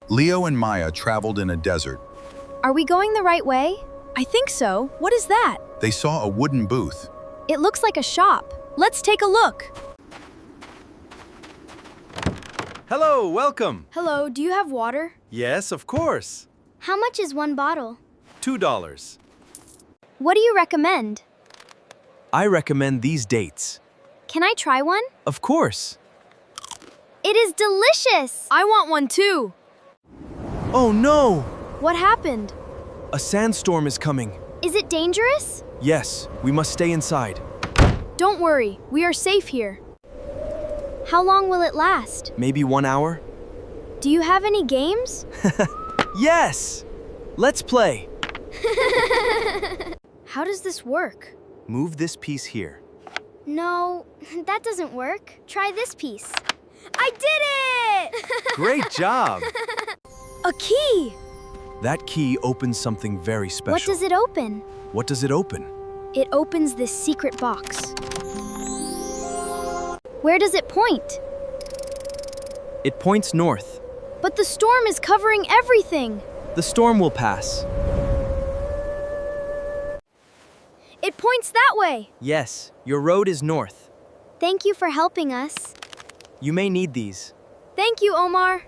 Leo and Maya traveled in a desert. Are we going the right way? I think so. What is that? They saw a wooden booth. It looks like a shop. Let's take a look. Hello, welcome. Hello, do you have water? Yes, of course. How much is one bottle? $2. What do you recommend? I recommend these dates. Can I try one? Of course. It is delicious! I want one too. Oh no! What happened? A sandstorm is coming. Is it dangerous? Yes, we must stay inside. Don't worry, we are safe here. How long will it last? Maybe 1 hour? Do you have any games? Yes! Let's play. How does this work? Move this piece here. No, that doesn't work. Try this piece. I did it! Great job! A key! That key opens something very special. What does it open? What does it open? It opens this secret box. Where does it point? It points north. But the storm is covering everything. The storm will pass. It points that way. Yes, your road is north. Thank you for helping us. You may need these. Thank you, Omar.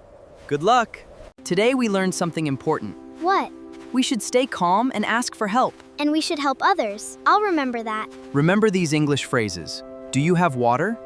Good luck. Today we learned something important. What? We should stay calm and ask for help. And we should help others. I'll remember that. Remember these English phrases. Do you have water?